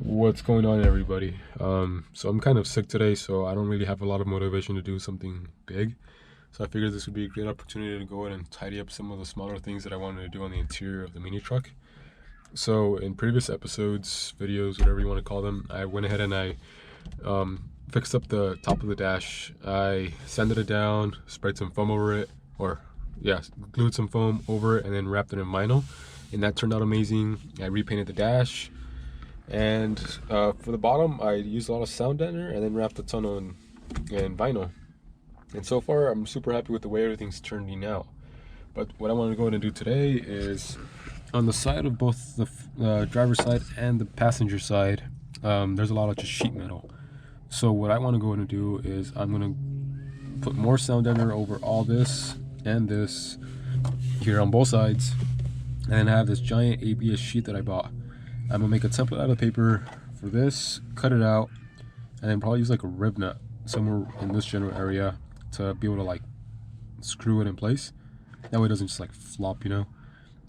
What's going on, everybody? So I'm kind of sick today, so I don't really have a lot of motivation to do something big. So I figured this would be a great opportunity to go in and tidy up some of the smaller things that I wanted to do on the interior of the mini truck. So in previous episodes, videos, whatever you want to call them, I went ahead and I fixed up the top of the dash. I sanded it down, sprayed some foam over it, glued some foam over it, and then wrapped it in vinyl. And that turned out amazing. I repainted the dash. And for the bottom, I used a lot of sound deadener and then wrapped a ton on in vinyl. And so far, I'm super happy with the way everything's turning out. But what I want to go ahead and do today is on the side of both the driver's side and the passenger side, there's a lot of just sheet metal. So what I want to go ahead and do is I'm going to put more sound deadener over all this and this here on both sides. And then I have this giant ABS sheet that I bought. I'm gonna make a template out of paper for this, cut it out, and then probably use like a rib nut somewhere in this general area to be able to like screw it in place. That way it doesn't just like flop,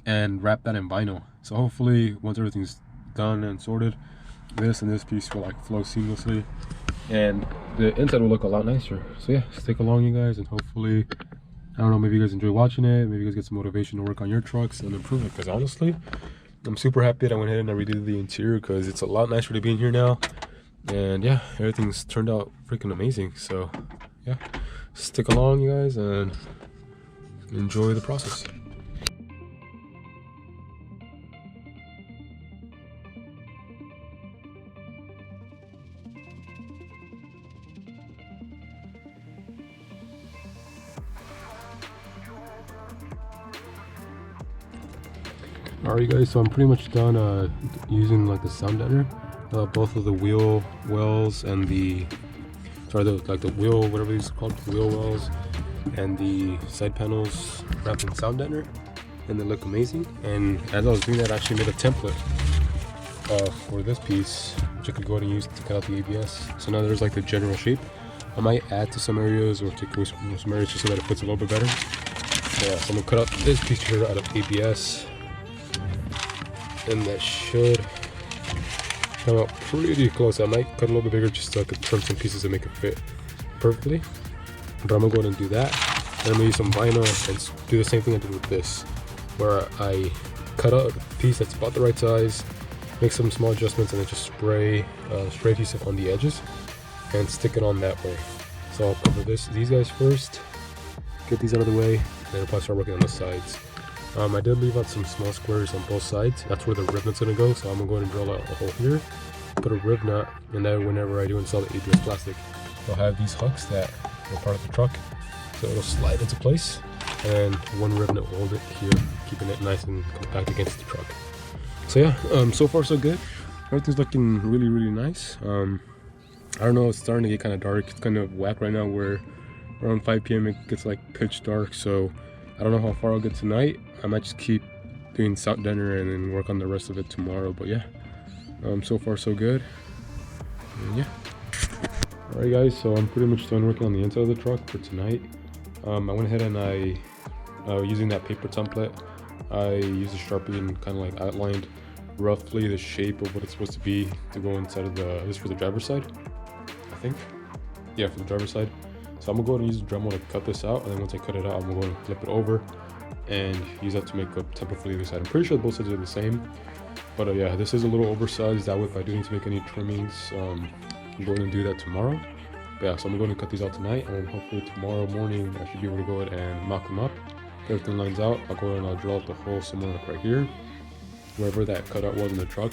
and wrap that in vinyl. So hopefully once everything's done and sorted, this and this piece will like flow seamlessly and the inside will look a lot nicer. So yeah, stick along, you guys, and hopefully, I don't know, maybe you guys enjoy watching it, maybe you guys get some motivation to work on your trucks and improve it, because honestly, I'm super happy that I went ahead and I redid the interior because it's a lot nicer to be in here now. And yeah, everything's turned out freaking amazing. So yeah, stick along, you guys, and enjoy the process. Alright, guys, so I'm pretty much done using like the sound deadener, both of the wheel wells and the wheel, whatever these are called, wheel wells, and the side panels wrapped in sound deadener, and they look amazing. And as I was doing that, I actually made a template for this piece, which I could go ahead and use to cut out the ABS. So now there's like the general shape. I might add to some areas or take away from some areas just so that it fits a little bit better. Yeah, so I'm gonna cut out this piece here out of ABS. And that should come out pretty close. I might cut a little bit bigger just so I could trim some pieces and make it fit perfectly. But I'm gonna go ahead and do that. And I'm gonna use some vinyl and do the same thing I did with this, where I cut out a piece that's about the right size, make some small adjustments, and then just spray adhesive on the edges and stick it on that way. So I'll cover these guys first, get these out of the way, and then I'll probably start working on the sides. I did leave out some small squares on both sides. That's where the rib nut's gonna go, so I'm gonna go ahead and drill out a hole here, put a rib nut, and then whenever I do install the ABS plastic, I'll have these hooks that are part of the truck, so it'll slide into place, and one rib nut will hold it here, keeping it nice and compact against the truck. So yeah, so far so good. Everything's looking really, really nice. I don't know, it's starting to get kind of dark. It's kind of whack right now where around 5 p.m. it gets like pitch dark, so I don't know how far I'll get tonight. I might just keep doing sound deadener and then work on the rest of it tomorrow. But yeah, so far so good. And yeah. Alright, guys, so I'm pretty much done working on the inside of the truck for tonight. I went ahead and I, using that paper template, I used a Sharpie and kind of like outlined roughly the shape of what it's supposed to be to go inside of this is for the driver's side, I think. Yeah, for the driver's side. So I'm gonna go ahead and use the Dremel to cut this out, and then once I cut it out, I'm gonna go ahead and flip it over and use that to make a template for the other side. I'm pretty sure both sides are the same, but yeah, this is a little oversized. That way, if I do need to make any trimmings, I'm going to do that tomorrow. But yeah, so I'm going to cut these out tonight, and hopefully tomorrow morning I should be able to go ahead and mock them up. If everything lines out, I'll go ahead and I'll drill out the hole somewhere like right here, wherever that cutout was in the truck.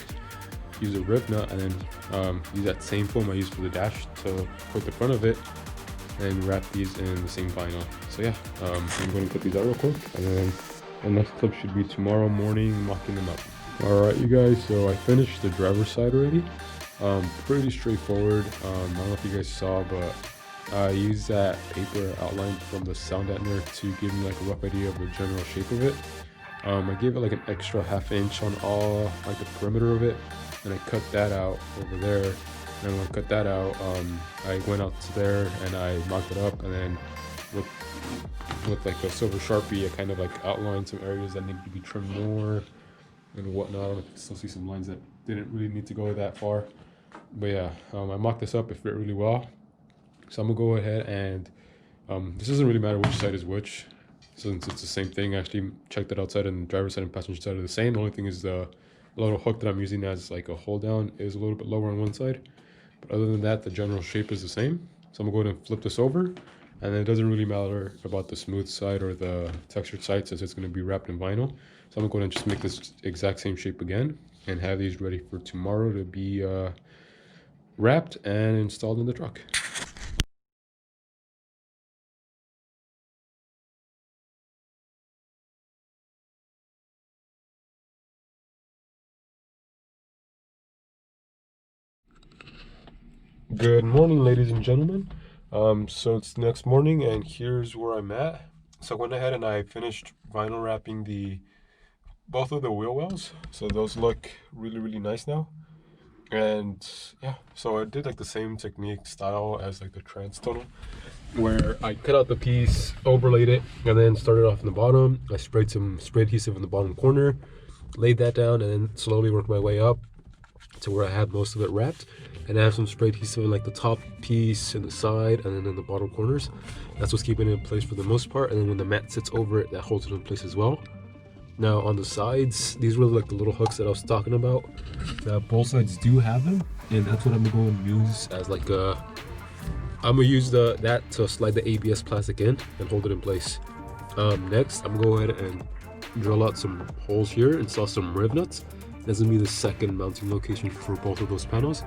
Use a rib nut, and then use that same foam I used for the dash to put the front of it, and wrap these in the same vinyl. So yeah, I'm going to put these out real quick, and then the next clip should be tomorrow morning mocking them up. Alright, you guys, so I finished the driver's side already. Pretty straightforward. I don't know if you guys saw, but I used that paper outline from the sound deadener to give me like a rough idea of the general shape of it. I gave it like an extra ½ inch on all like the perimeter of it, and I cut that out over there. And when I cut that out, I went out to there and I mocked it up, and then with like a silver Sharpie, I kind of like outlined some areas that needed to be trimmed more and whatnot. I don't know if you can still see some lines that didn't really need to go that far. But yeah, I mocked this up. It fit really well. So I'm gonna go ahead and this doesn't really matter which side is which, since it's the same thing. I actually checked it outside, and the driver's side and passenger side are the same. The only thing is the little hook that I'm using as like a hold down is a little bit lower on one side. But other than that, the general shape is the same. So I'm gonna go ahead and flip this over, and then it doesn't really matter about the smooth side or the textured side since it's gonna be wrapped in vinyl. So I'm gonna go ahead and just make this exact same shape again and have these ready for tomorrow to be wrapped and installed in the truck. Good morning, ladies and gentlemen. So it's the next morning, and here's where I'm at. So I went ahead and I finished vinyl wrapping both of the wheel wells. So those look really nice now. And yeah, so I did like the same technique style as like the trans tunnel, where I cut out the piece, overlaid it, and then started off in the bottom. I sprayed some spray adhesive in the bottom corner, laid that down, and then slowly worked my way up to where I had most of it wrapped. And I have some spray adhesive in like the top piece and the side and then in the bottom corners. That's what's keeping it in place for the most part. And then when the mat sits over it, that holds it in place as well. Now on the sides, these were like the little hooks that I was talking about. Both sides do have them, and that's what I'm gonna go and use as like I'm gonna use that to slide the ABS plastic in and hold it in place. Next, I'm gonna go ahead and drill out some holes here, install some riv nuts. That's gonna be the second mounting location for both of those panels.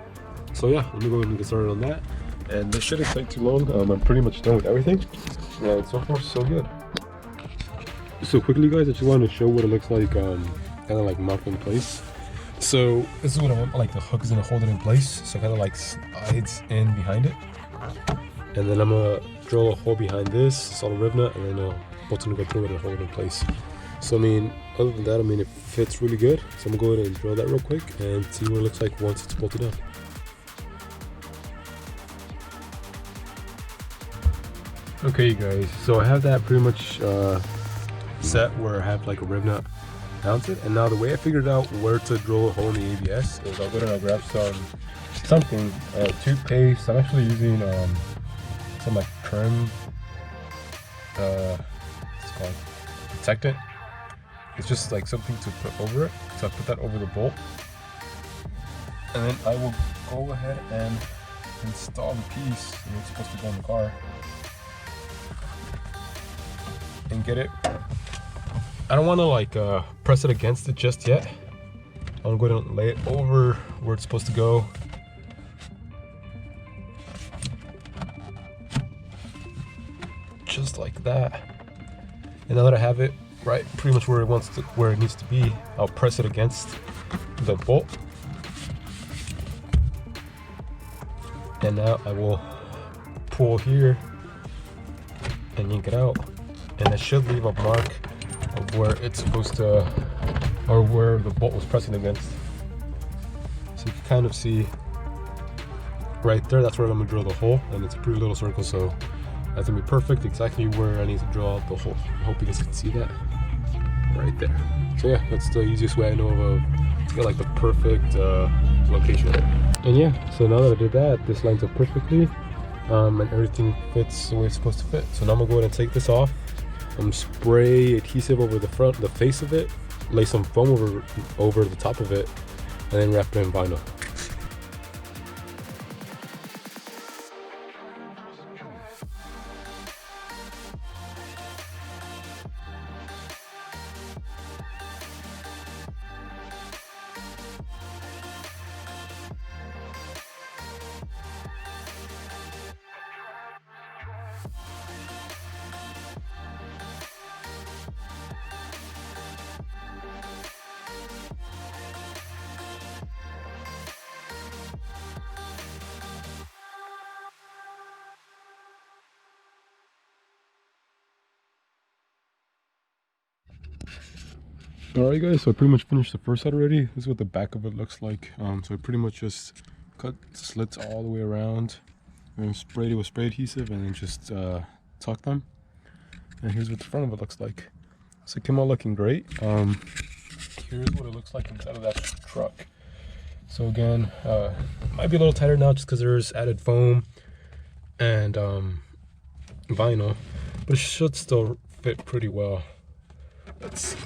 So yeah, let me go ahead and get started on that. And this shouldn't take too long. I'm pretty much done with everything. And so far, so good. So quickly, guys, I just wanted to show what it looks like, kind of like mocked in place. So this is what I want, like the hook is gonna hold it in place. So it kind of like slides in behind it. And then I'm gonna drill a hole behind this, solid riv nut, and then bolt's gonna go through it and hold it in place. So I mean, other than that, I mean, it fits really good. So I'm gonna go ahead and drill that real quick and see what it looks like once it's bolted up. Okay, you guys, so I have that pretty much set where I have like a riv nut mounted, and now the way I figured out where to drill a hole in the ABS is I'll go ahead and I'll grab something, toothpaste. I'm actually using some like trim, it's called protectant. It's just like something to put over it. So I put that over the bolt, and then I will go ahead and install the piece where it's supposed to go in the car and get it. I don't want to like press it against it just yet. I'm going to lay it over where it's supposed to go. Just like that. And now that I have it right pretty much where it needs to be, I'll press it against the bolt. And now I will pull here and yank it out. And it should leave a mark of where it's supposed to, or where the bolt was pressing against. So you can kind of see right there, that's where I'm gonna drill the hole, and it's a pretty little circle, so that's gonna be perfect, exactly where I need to drill out the hole. I hope you guys can see that right there. So yeah, that's the easiest way I know of to get like the perfect location. And yeah, so now that I did that, this lines up perfectly, and everything fits the way it's supposed to fit. So now I'm gonna go ahead and take this off. Spray adhesive over the face of it, lay some foam over the top of it, and then wrap it in vinyl. Alright guys, so I pretty much finished the first side already. This is what the back of it looks like. So I pretty much just cut slits all the way around and sprayed it with spray adhesive and then just tucked them. And here's what the front of it looks like. So it came out looking great. Here's what it looks like inside of that truck. So again, might be a little tighter now just because there's added foam and vinyl, but it should still fit pretty well. Let's see.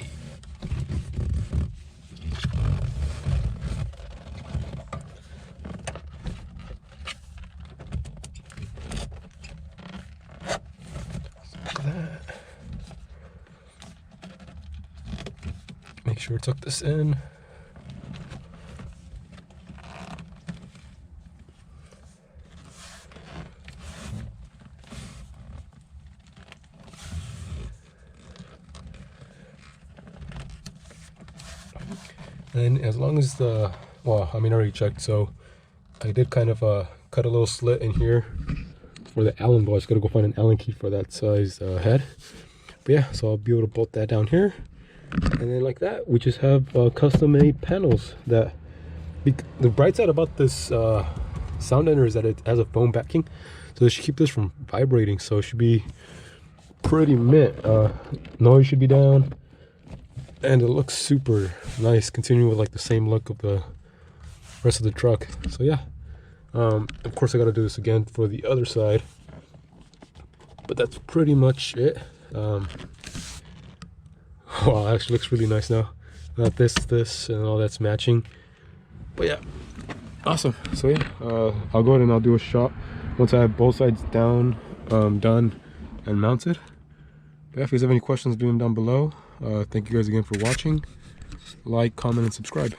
Make sure I tuck this in. And as long as the, well, I mean, I already checked, so I did kind of cut a little slit in here for the Allen bolt. I just gotta go find an Allen key for that size head. But yeah, so I'll be able to bolt that down here. And then like that, we just have custom made panels. That the bright side about this sound ender is that it has a foam backing, so it should keep this from vibrating. So it should be pretty mint. Noise should be down. And it looks super nice, continuing with like the same look of the rest of the truck. So yeah, of course I got to do this again for the other side, but that's pretty much it. Wow, it actually looks really nice now. Not this and all that's matching. But yeah, awesome. So yeah, I'll go ahead and I'll do a shot once I have both sides down, done and mounted. But yeah, if you guys have any questions, leave them down below. Thank you guys again for watching. Like, comment, and subscribe.